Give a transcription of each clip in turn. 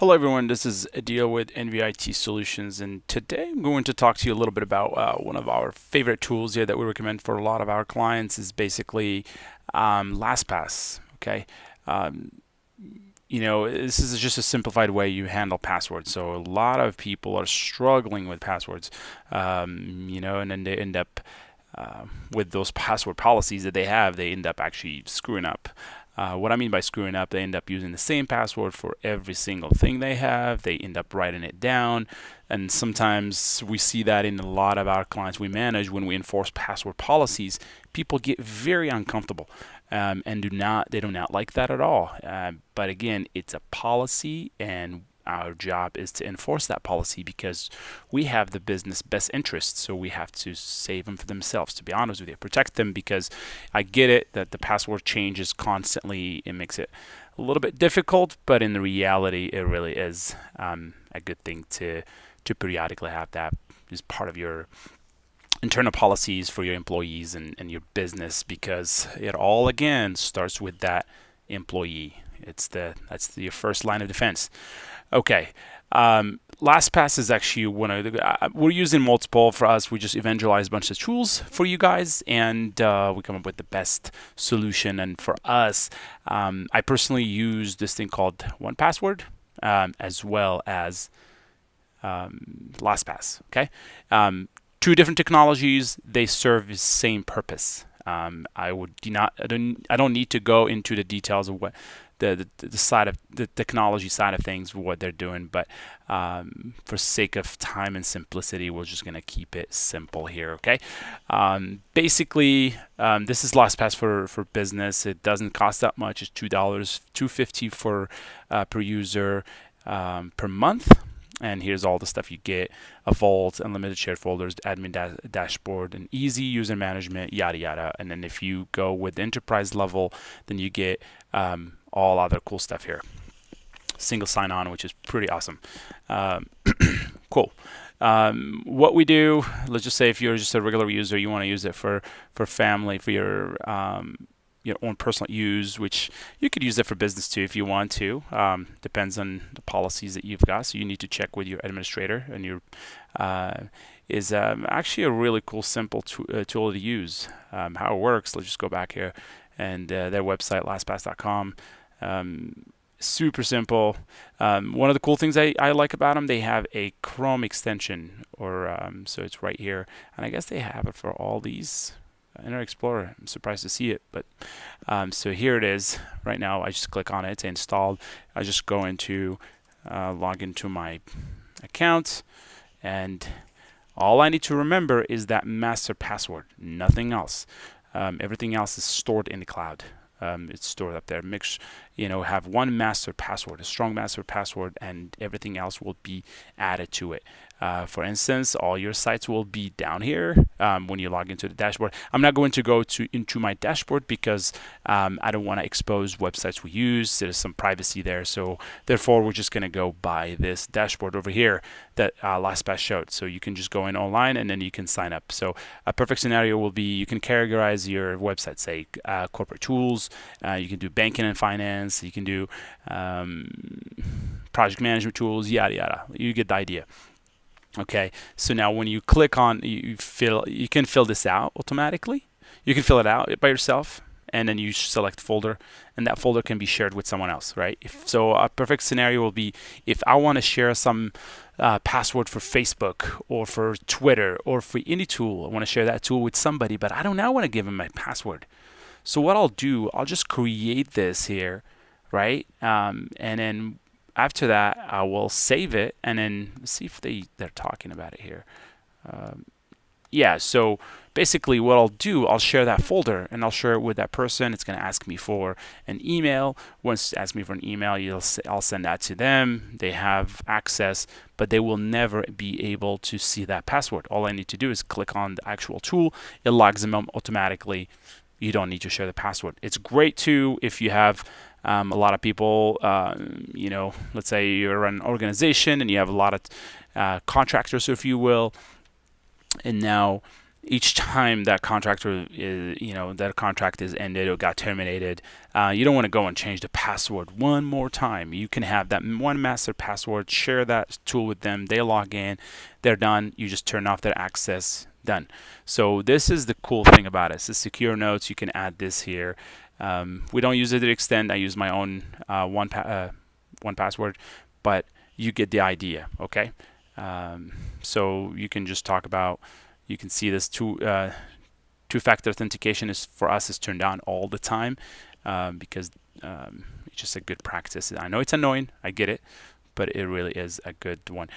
Hello everyone, this is Adil with NVIT Solutions, and today I'm going to talk to you a little bit about one of our favorite tools here that we recommend for a lot of our clients is basically LastPass. Okay, um, this is just a simplified way you handle passwords. So a lot of people are struggling with passwords, and then they end up with those password policies that they have, they end up actually screwing up. What I mean by screwing up, they end up using the same password for every single thing they have. They end up writing it down. And sometimes we see that in a lot of our clients we manage when we enforce password policies. People get very uncomfortable and they do not like that at all. But again, it's a policy, and our job is to enforce that policy because we have the business best interests. So we have to save them for themselves, to be honest with you, protect them, because I get it that the password changes constantly. It makes it a little bit difficult, but in the reality, it really is a good thing to periodically have that as part of your internal policies for your employees and your business, because it all again starts with that employee. That's your first line of defense. Okay. LastPass is actually one of the, we're using multiple for us. We just evangelize a bunch of tools for you guys, and we come up with the best solution. And for us, I personally use this thing called 1Password, as well as LastPass. Okay. Two different technologies. They serve the same purpose. I don't need to go into the details of what the side of the technology side of things, what they're doing, but for sake of time and simplicity, we're just going to keep it simple here. Okay. Basically, this is LastPass for business. It doesn't cost that much. It's $2.50 for per user per month. And here's all the stuff you get: a vault, unlimited shared folders, admin dashboard, and easy user management, yada yada. And then if you go with the enterprise level, then you get all other cool stuff here. Single sign-on, which is pretty awesome. Cool. What we do, let's just say if you're just a regular user, you want to use it for family, for your own personal use, which you could use it for business too if you want to. Depends on the policies that you've got. So you need to check with your administrator, and your is actually a really cool, simple tool to use. How it works, let's just go back here, and their website, lastpass.com. Super simple. One of the cool things I like about them, they have a Chrome extension, or so it's right here, and I guess they have it for all these. Internet Explorer. I'm surprised to see it, but so here it is. Right now, I just click on it. It's installed. I just go into log into my account, and all I need to remember is that master password. Nothing else. Everything else is stored in the cloud. It's stored up there. Have one master password, a strong master password, and everything else will be added to it. For instance, all your sites will be down here when you log into the dashboard. I'm not going to go into my dashboard because I don't want to expose websites we use. There's some privacy there, so therefore we're just going to go by this dashboard over here that LastPass showed. So you can just go in online and then you can sign up. So a perfect scenario will be you can categorize your website, say corporate tools. You can do banking and finance. You can do project management tools, yada yada. You get the idea. Okay, so now when you click on, you can fill this out automatically. You can fill it out by yourself, and then you select folder, and that folder can be shared with someone else, right? So a perfect scenario will be if I want to share some password for Facebook or for Twitter or for any tool. I want to share that tool with somebody, but I don't now want to give them my password. So what I'll do, I'll just create this here, right? And then after that, I will save it, and then see if they're talking about it here. Yeah, so basically what I'll do, I'll share that folder, and I'll share it with that person. It's going to ask me for an email. Once it asks me for an email, I'll send that to them. They have access, but they will never be able to see that password. All I need to do is click on the actual tool. It logs them automatically. You don't need to share the password. It's great too if you have a lot of people, let's say you're an organization and you have a lot of contractors, if you will, and now each time that contractor is, that contract is ended or got terminated, you don't want to go and change the password one more time. You can have that one master password, share that tool with them, they log in, they're done, you just turn off their access, done. So this is the cool thing about it. It's the secure notes. You can add this here. We don't use it to extend. I use my own one password, but you get the idea, okay? So you can just talk about, you can see this two-factor authentication is, for us, is turned on all the time, because it's just a good practice. I know it's annoying, I get it, but it really is a good one.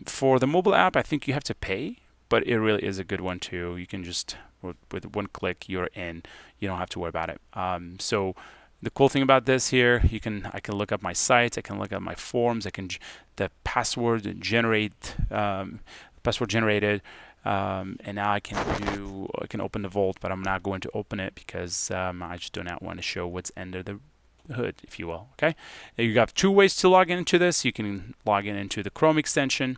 For the mobile app, I think you have to pay, but it really is a good one too. You can just, with one click, you're in. You don't have to worry about it. So the cool thing about this here, I can look up my sites, I can look up my forms, the password generated, and now I can open the vault, but I'm not going to open it because I just do not want to show what's under the hood, if you will. Okay, you got two ways to log into this. You can log in into the Chrome extension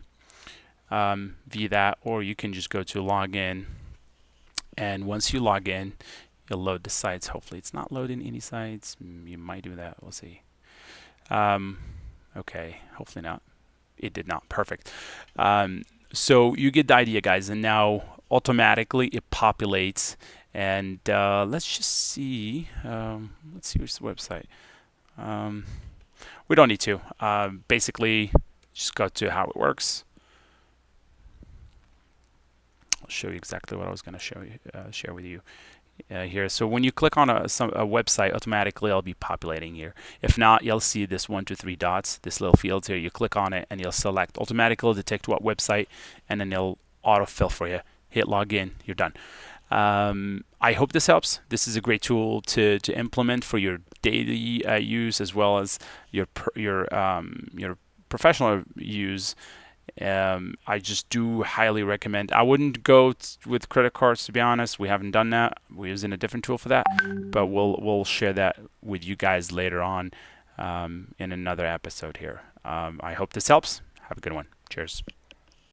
via that, or you can just go to login, and once you log in, you'll load the sites. Hopefully it's not loading any sites. You might do that, we'll see. Okay, hopefully not. It did not. Perfect. So you get the idea, guys, and now automatically it populates. And let's just see. Let's see which website. We don't need to. Basically, just go to how it works. I'll show you exactly what I was going to share with you here. So when you click on a website, automatically it'll be populating here. If not, you'll see this 1, 2, 3 dots, this little fields here. You click on it and you'll select automatically detect what website, and then it'll autofill for you. Hit login, you're done. I hope this helps. This is a great tool to implement for your daily use, as well as your professional use. I just do highly recommend. I wouldn't go with credit cards, to be honest. We haven't done that. We're using a different tool for that, but we'll share that with you guys later on in another episode here. I hope this helps. Have a good one. Cheers.